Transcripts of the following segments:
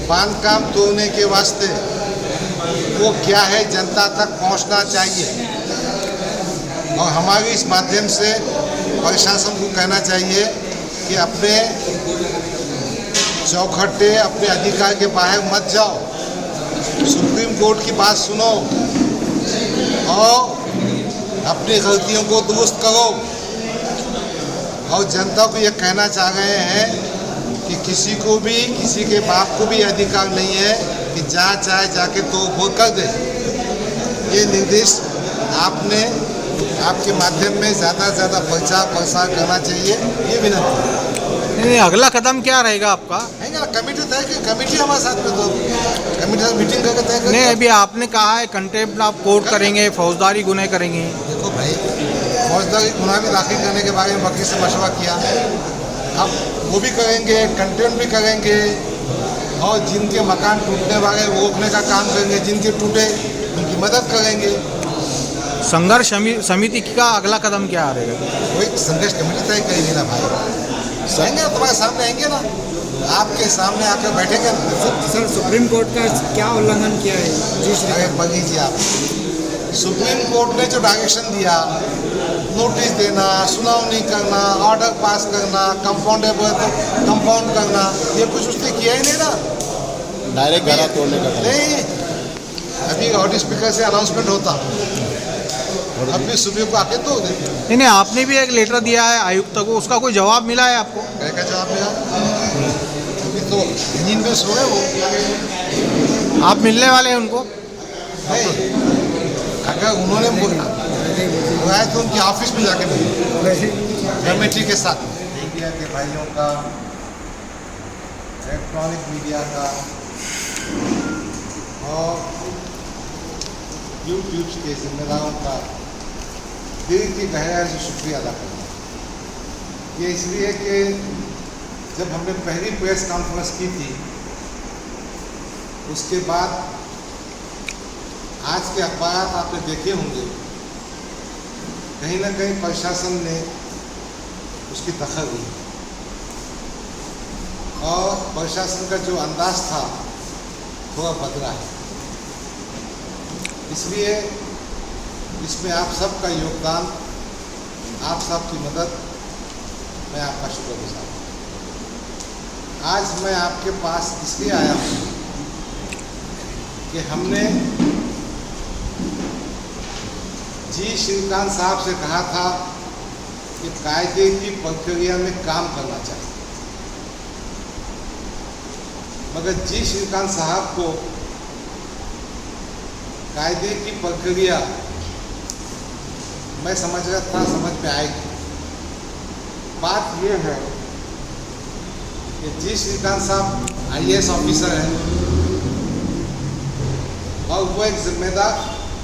बांधकाम तोड़ने के वास्ते वो क्या है जनता तक पहुंचना चाहिए, और हमारी इस माध्यम से प्रशासन को कहना चाहिए कि अपने चौखट्टे अपने अधिकार के बाहर मत जाओ, सुप्रीम कोर्ट की बात सुनो और अपनी गलतियों को दुरुस्त करो। और जनता को ये कहना चाह रहे हैं कि किसी को भी, किसी के बाप को भी अधिकार नहीं है कि जहाँ चाहे जाके तो वो कर दे। ये निर्देश आपने आपके माध्यम में ज़्यादा से ज़्यादा प्रचार प्रसार करना चाहिए, ये विनती है। नहीं, अगला कदम क्या रहेगा आपका? है ना, कमेटी तय की, कमेटी हमारे साथ में, तो कमेटी साथ मीटिंग करके तय करें। नहीं, अभी आपने कहा है कंटेम्प्ट आप कोर्ट करेंगे, फौजदारी गुनाह करेंगे। देखो भाई, फौजदारी गुनाह भी दाखिल करने के बारे में वकील से मशवरा किया, अब वो भी करेंगे, कंटेम्प्ट भी करेंगे, और जिनके मकान टूटने वाले वो रोकने का काम करेंगे, जिनके टूटे उनकी मदद करेंगे। संघर्ष समिति का अगला कदम क्या रहेगा? कोई संघर्ष कमेटी तय करेगी ना भाई, आएंगे ना, तुम्हारे सामने आएंगे ना, आपके सामने आकर बैठेंगे ना। सर, सुप्रीम कोर्ट का क्या उल्लंघन किया है? जी सर, अरे बगीजी, आप सुप्रीम कोर्ट ने जो डायरेक्शन दिया, नोटिस देना, सुनावनी करना, ऑर्डर पास करना, कंपाउंड करना, ये कुछ उसने किया ही नहीं ना। डायरेक्ट घरा तोड़ने का नहीं, अभी लाउड स्पीकर से अनाउंसमेंट होता, अभी सुबह को आके तो देते। नहीं, आपने भी एक लेटर दिया है आयुक्त को, उसका कोई जवाब मिला है आपको? क्या जवाब मिला? अभी तो नींद में सो गए वो। आप मिलने वाले हैं उनको? नहीं, अगर उन्होंने बोला तो उनके ऑफिस में जाके मिले कमेटी के साथ। मीडिया के भाइयों का, इलेक्ट्रॉनिक मीडिया का और यूट्यूब के जिम्मेदारों का दिल की गहराई से शुक्रिया अदा करना। ये इसलिए कि जब हमने पहली प्रेस कॉन्फ्रेंस की थी, उसके बाद आज के अखबार आपने देखे होंगे, कहीं ना कहीं प्रशासन ने उसकी दखल ली और प्रशासन का जो अंदाज था थोड़ा बदला है। इसलिए इसमें आप सबका योगदान, आप सबकी मदद, मैं आपका शुक्रगुजार हूँ। आज मैं आपके पास इसलिए आया हूँ कि हमने जी श्रीकांत साहब से कहा था कि कायदे की प्रक्रिया में काम करना चाहिए, मगर जी श्रीकांत साहब को कायदे की प्रक्रिया मैं समझ रहा था समझ में आएगी। बात यह है कि जी श्रीकांत साहब IAS ऑफिसर हैं और वो एक जिम्मेदार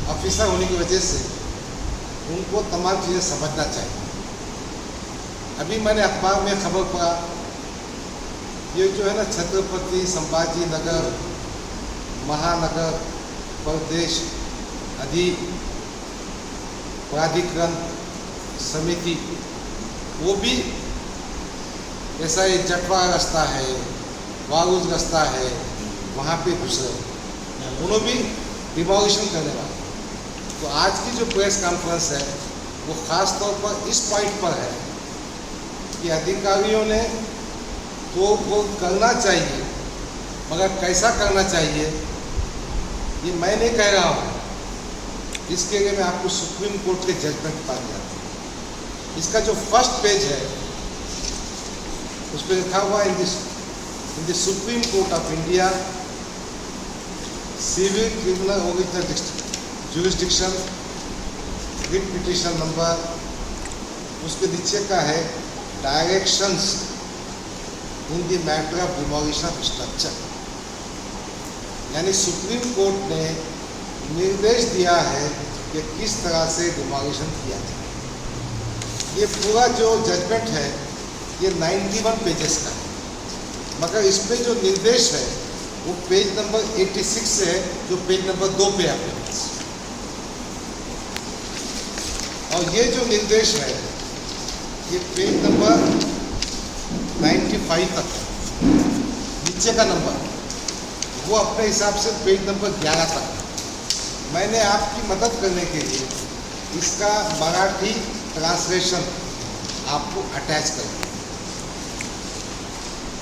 ऑफिसर होने की वजह से उनको तमाम चीज़ें समझना चाहिए। अभी मैंने अखबार में खबर पढ़ा, ये जो है ना छत्रपति संभाजी नगर महानगर प्रदेश प्राधिकरण समिति, वो भी ऐसा ये जटवा रास्ता है, वागुज रास्ता है, वहाँ पे घुस रहे, उन्होंने भी डिमोलिशन करने वाले। तो आज की जो प्रेस कॉन्फ्रेंस है वो ख़ास तौर पर इस पॉइंट पर है कि अधिकारियों ने तो वो करना चाहिए, मगर कैसा करना चाहिए ये मैं नहीं कह रहा हूँ। इसके लिए मैं आपको सुप्रीम कोर्ट के जजमेंट पास जाता हूँ। इसका जो फर्स्ट पेज है उस पर लिखा हुआ in the Supreme Court of India civil criminal original jurisdiction writ petition number, उसके नीचे का है directions in the matter of demolition of structure. यानी सुप्रीम कोर्ट ने निर्देश दिया है कि किस तरह से डिमोलिशन किया जाए। ये पूरा जो जजमेंट है ये 91 पेजेस का है, मगर इस पे जो निर्देश है वो पेज नंबर 86 से है, जो पेज नंबर 2 पे आपके पास। और ये जो निर्देश है ये पेज नंबर 95 तक है, नीचे का नंबर वो अपने हिसाब से पेज नंबर 11 तक। मैंने आपकी मदद करने के लिए इसका मराठी ट्रांसलेशन आपको अटैच कर दिया।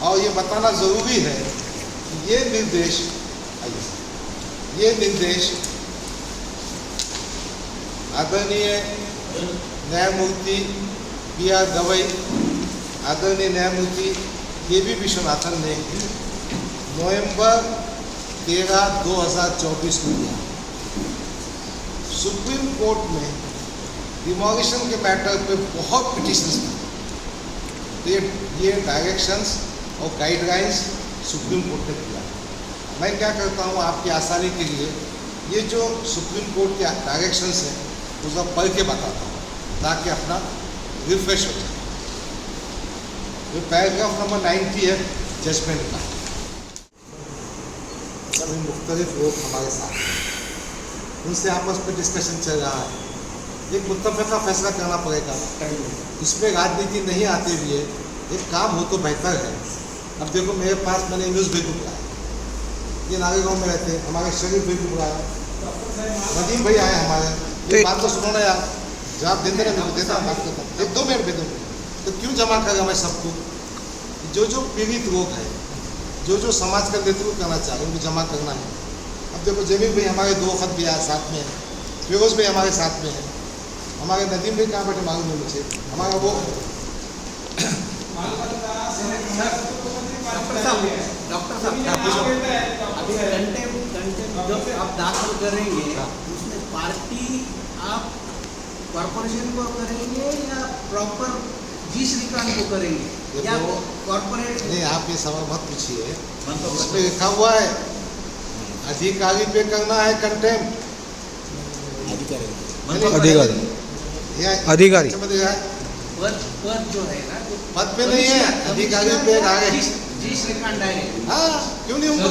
और ये बताना ज़रूरी है कि ये निर्देश आदरणीय न्यायमूर्ति B.R. गवई, आदरणीय न्यायमूर्ति K.V. विश्वनाथन ने नवंबर 13, 2024 को दिया। सुप्रीम कोर्ट में डिमोलिशन के मैटर पे बहुत पिटिशंस थे, तो ये डायरेक्शंस और गाइडलाइंस सुप्रीम कोर्ट ने दिया। मैं क्या करता हूँ आपकी आसानी के लिए ये जो सुप्रीम कोर्ट के डायरेक्शंस हैं उसका पढ़ के बताता हूँ ताकि अपना रिफ्रेश हो जाए। ये पैराग्राफ नंबर 90 है जजमेंट का। सभी मुख्तलिफ लोग हमारे साथ हैं, उनसे आपस में डिस्कशन चल रहा है, एक मुत्तफ़क़ा का फैसला करना पड़ेगा। इसमें राजनीति नहीं आते हुए एक काम हो तो बेहतर है। अब देखो मेरे पास मैंने न्यूज़ भी बुलाया, ये नागेगांव में रहते हैं, हमारे शरीफ भी बुलाया, नदीम भाई आए हमारे, ये बात तो सुनो ना यार, जवाब देते ना देता बात करता, 1-2 मिनट दे दूँगा तो क्यों जमा करेगा मैं सबको? जो पीड़ित लोग हैं, जो समाज का नेतृत्व करना चाह रहे हैं उनको जमा करना है। अब देखो जमील भाई हमारे 2 वक्त भी साथ में हैं, फिरोज भाई हमारे साथ में हैं, हमारे नदीम भाई कहाँ बैठे मालूम नहीं मुझे, हमारा वो डॉक्टर साहब अभी कंटेम्प्ट जो आप दाखिल करेंगे उसमें पार्टी आप कॉर्पोरेशन को करेंगे या प्रॉपर जी श्रीकांत को करेंगे या कॉर्पोरेट? नहीं, आप ये सवाल मत पूछिए, इसमें लिखा हुआ है अधिकारी पे करना है कंटेम्प्ट। अधिकारी पद जो है ना पद पे नहीं है, अधिकारी पे आगे जी श्रीकांत डायरेक्ट। हाँ क्यों नहीं होगा?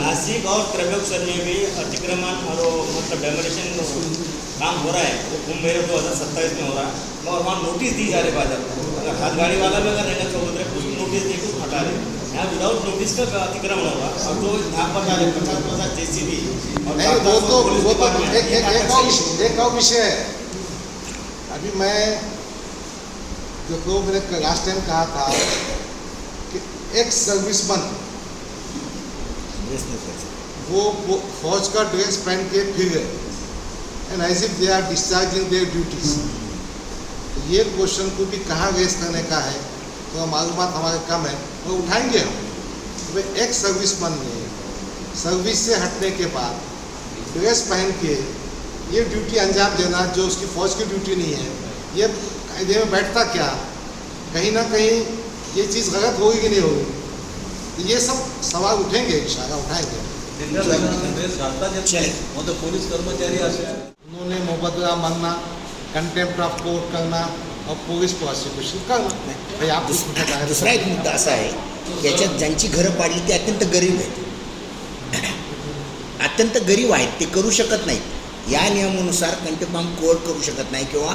नासिक और त्रैलोक्य में भी अतिक्रमण और मतलब डेमोलिशन काम हो रहा है, वो कुंभ मेरे 2027 में हो रहा है, और वहाँ नोटिस दी जा रही बाजार को। अगर हाथ गाड़ी वाला भी अगर रहना चौधरी कुछ नोटिस दे कुछ हटा रहे, यहाँ विदाउट नोटिस का अतिक्रमण होगा। और जो धाक पर जा रहे 50% JCB नहीं, वो तो एक और विषय है। अभी मैं जो मैंने लास्ट टाइम कहा था कि एक्स सर्विसमैन वो फौज का ड्रेस पहन के फिर गए and as if they are discharging their duties. तो ये क्वेश्चन को भी कहाँ रेस करने का है, तो मालूमात हमारे कम है, तो उठाएंगे हम। तो भाई एक्स सर्विसमैन ने सर्विस से हटने के बाद ड्रेस पहन के ये ड्यूटी अंजाम देना जो उसकी फ़ौज की ड्यूटी नहीं है, ये कायदे में बैठता क्या? कहीं ना कहीं ये चीज़ गलत होगी कि नहीं होगी? तो ये सब सवाल उठेंगे, इंशाल्लाह उठाएंगे। पोलीस कर्मचारी उन्होंने मुबदला मांगना, कंटेम्प्ट ऑफ कोर्ट करना और पुलिस प्रॉसिक्यूशन करना। भाई आप दुसरा एक मुद्दा असा आहे की याच्यात ज्यांची घरं पाडली ते अत्यंत गरीब आहेत, अत्यंत गरीब आहेत, ते करू शकत नाहीत। या नियमानुसार कंटेम्प्ट ऑफ कोर्ट करू शकत नाही किंवा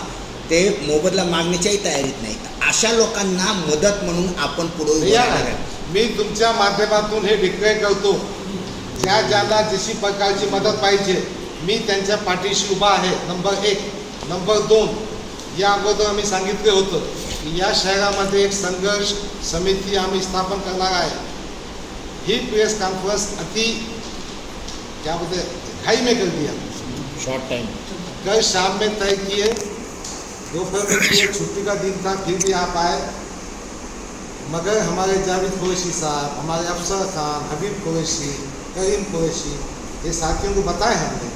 ते मोबदला मागण्याच्याही तयारीत नाही। अशा लोकांना मदत म्हणून आपण पुढे मी तुमच्या माध्यमातून हे डिक्लेअर करतो, ज्या ज्याला जशी प्रकारची मदत पाहिजे मी त्यांच्या पाठीशी उभा आहे। नंबर 1. नंबर 2, या अगोदर आम्ही सांगितले होतं की या शहरामध्ये एक संघर्ष समिती आम्ही स्थापन करणार आहे। ही प्रेस कॉन्फ्रेंस क्या बोलते घाई में कर दिया, शॉर्ट टाइम कल शाम में तय किए, दोपहर में किए, छुट्टी का दिन था फिर भी आप आए। मगर हमारे जावेद कुरैशी साहब, हमारे अफसर खान, हबीब कुरैशी, करीम कुरैशी, ये साथियों को बताए हमने,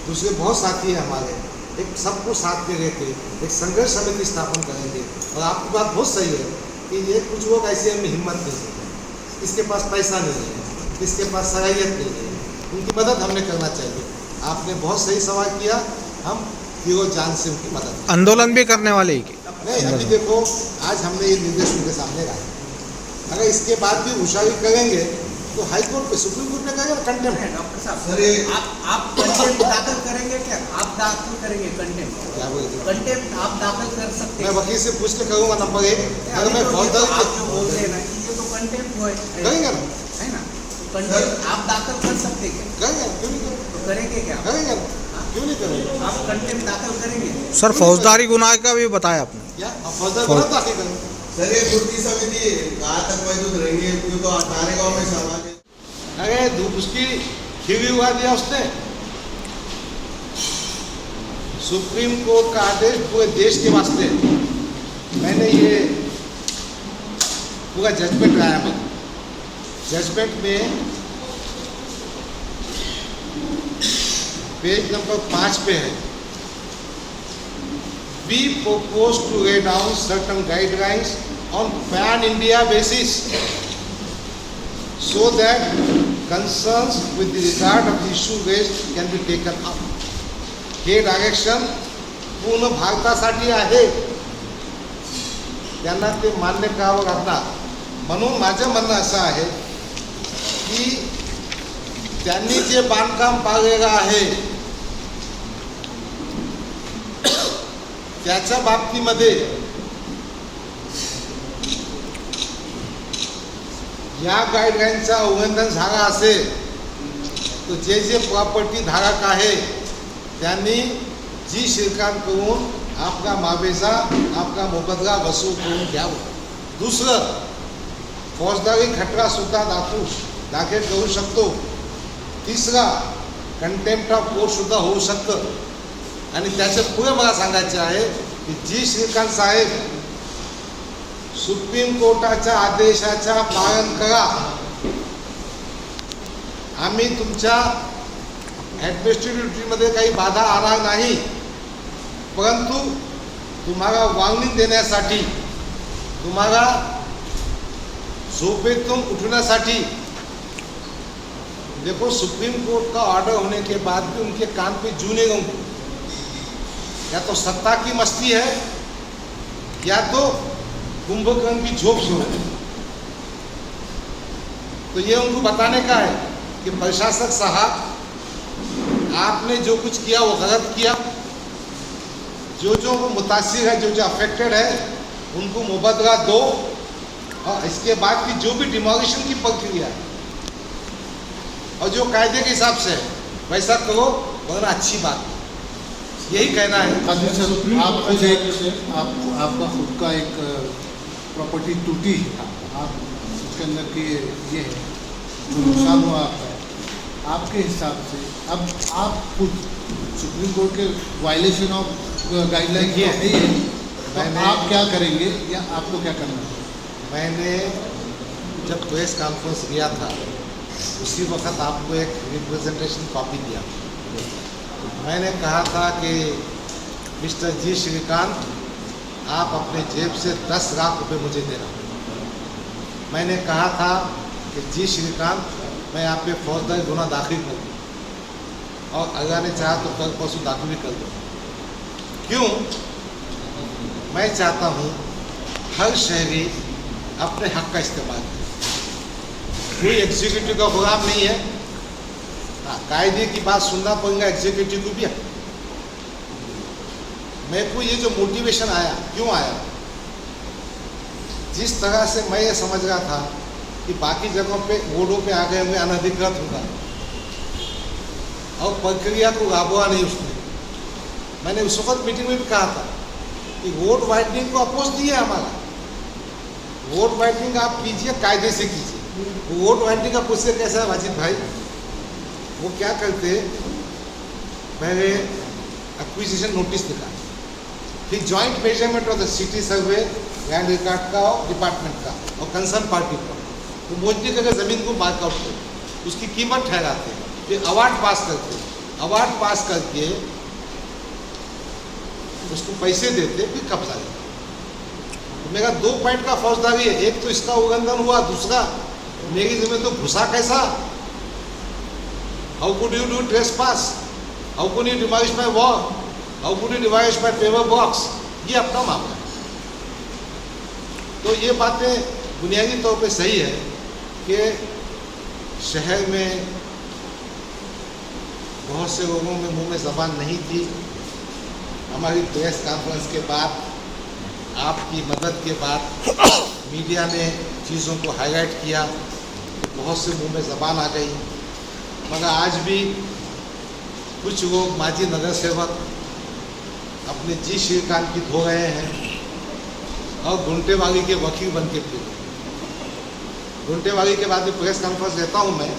दूसरे बहुत साथी हैं हमारे, एक सबको साथ में लेके एक संघर्ष समिति स्थापन करेंगे। और आपकी बात बहुत सही है कि ये कुछ लोग ऐसे हमें हिम्मत नहीं है, इसके पास पैसा नहीं है, इसके पास सलाहियत नहीं है, उनकी मदद हमने करना चाहिए। आपने बहुत सही सवाल किया, हम दिलो जान से उनकी मदद। आंदोलन भी करने वाले ही नहीं, अभी देखो आज हमने ये निर्देश उनके सामने रखा, अगर इसके बाद भी होशियारी करेंगे तो हाई कोर्ट पे, सुप्रीम कोर्ट में करेंगे कंटेम्प्ट। डॉक्टर साहब आप कंटेम्प्ट दाखिल करेंगे क्या? आप दाखिल करेंगे कंटेम्प्ट? क्या बोलेंगे? कंटेम्प्ट आप दाखिल कर सकते मैं हैं। वकील से पूछ के करूँगा। नंबर 1, अगर मैं आप फौजदारी जो बोल रहे हैं ना कि ये तो कंटेम्प्ट हुआ करेंगे ना, है ना, तो कंटेम्प्ट आप दाखिल कर सकते क्या? करेंगे ना, क्यों नहीं करेंगे, तो करेंगे क्या? करेंगे ना, क्यों नहीं करेंगे। आप कंटेम्प्ट दाखिल करेंगे? सर फौजदारी गुनाह का भी बताया आपने। क्या अब फौजदारी गुनाह दाखिल करेंगे। सर ये पूर्ति समिति कहाँ तक मौजूद रहेंगे, क्यों तो नारेगांव में सभा के अरे धूप उसकी खीरी उगा दिया उसने। सुप्रीम कोर्ट का आदेश पूरे देश के वास्ते, मैंने ये पूरा जजमेंट आया मैं, जजमेंट में पेज नंबर 5 पे है, we propose to lay down certain guidelines on pan-India basis so that concerns with the regard of the issue raised can be taken up. हे डायरेक्शन पूर्ण भारतासाठी आहे, त्यांना ते मान्य करावं लागणार. म्हणून माझं म्हणणं असं आहे की त्यांनी जे बांधकाम पाळलेलं आहे त्याच्या बाबतीमध्ये या गाईडलाईनचा उल्लंघन झाला असेल तर जे जे प्रॉपर्टी धारक आहे त्यांनी जी शिरकाण करून आपला मावेजा, आपला मोबदला वसूल करून घ्यावं. दुसरं, फौजदारी खटला सुद्धा दाखल करू शकतो. तिसरा, कंटेम्प्ट ऑफ कोर्ट सुद्धा होऊ शकतं. आणि त्याच्या पुढे मला सांगायचे आहे की जी श्रीकांत साहेब सुप्रीम कोर्टाच्या आदेशाचा पालन करा, आम्ही तुमच्या ॲडमिनिस्ट्रेटिव्ह ड्युटीमध्ये काही बाधा आणार नाही, परंतु तुम्हाला वॉर्निंग देण्यासाठी, तुम्हाला झोपेतून उठण्यासाठी, देखो सुप्रीम कोर्ट का ऑर्डर होने के बाद भी उनके कान पे जू नहीं होंगे. या तो सत्ता की मस्ती है या तो कुंभकर्ण की झोप शुरू है. तो ये उनको बताने का है कि प्रशासक साहब, आपने जो कुछ किया वो गलत किया. जो जो मुतासिर है, जो जो अफेक्टेड है, उनको मुबदला दो, और इसके बाद की जो भी डिमोलिशन की प्रक्रिया है और जो कायदे के हिसाब से है वैसा करो, वरना अच्छी बात. यही कहना है. आप खुद आपका खुद का एक प्रॉपर्टी टूटी है, आप उसके अंदर की ये है जो नुकसान हुआ आपके हिसाब से, अब आप खुद सुप्रीम कोर्ट के वायलेशन ऑफ गाइडलाइन है, तो आप क्या करेंगे या आपको क्या करना है? मैंने जब प्रेस कॉन्फ्रेंस किया था उसी वक्त आपको एक रिप्रेजेंटेशन कॉपी दिया. मैंने कहा था कि मिस्टर जी श्रीकांत, आप अपने जेब से 10 लाख रुपए मुझे देना. मैंने कहा था कि जी श्रीकांत, मैं आप पे फौजदारी गुनाह दाखिल कर दूँ और अल्लाह ने चाहा तो कल परसों दाखिल भी कर दूँ. क्यों? मैं चाहता हूँ हर शहरी अपने हक का इस्तेमाल करे. कोई एग्जीक्यूटिव का गुलाम नहीं है. कायदे की बात सुनना पड़ेगा एग्जीक्यूटिव को भी. मेरे को ये जो मोटिवेशन आया, क्यों आया? जिस तरह से मैं ये समझ रहा था कि बाकी जगहों पे वोटों पे आ गए हुए अनधिकृत होगा और प्रक्रिया को राबवा नहीं उसने. मैंने उस वक्त मीटिंग में भी कहा था कि वोट वाइटनिंग को अपोज दिए हमारा. वोट वाइटनिंग आप कीजिए, कायदे से कीजिए. वोट वाइटनिंग का प्रोसेस कैसा है वाजिद भाई? वो क्या करते, पहले एक्विजिशन नोटिस निकाल, फिर joint measurement of the city survey, land record का और डिपार्टमेंट का और कंसर्न पार्टी का, तो मोजनी करके ज़मीन को मार्कआउट करते, उसकी कीमत ठहराते, फिर अवार्ड पास करते, अवार्ड पास करके उसको पैसे देते, फिर कब्जा लेते. तो मेरा 2 पॉइंट का फौजदारी है. एक तो इसका उल्लंघन हुआ, दूसरा मेरी जमीन तो घुसा कैसा? How could you do trespass? How could you demolish my wall? How could you demolish my paver box? ये अपना मामला है. तो ये बातें बुनियादी तौर पे सही है कि शहर में बहुत से लोगों में मुंह में ज़बान नहीं थी. हमारी प्रेस कॉन्फ्रेंस के बाद, आपकी मदद के बाद मीडिया ने चीज़ों को हाईलाइट किया, बहुत से मुंह में ज़बान आ गई, मगर आज भी कुछ लोग माजी नगर सेवक अपने जी श्रीकांत की धो रहे हैं और घुंटेवाली के वकील बन के फिर घुंटेवाली के बाद में प्रेस कॉन्फ्रेंस लेता हूँ मैं,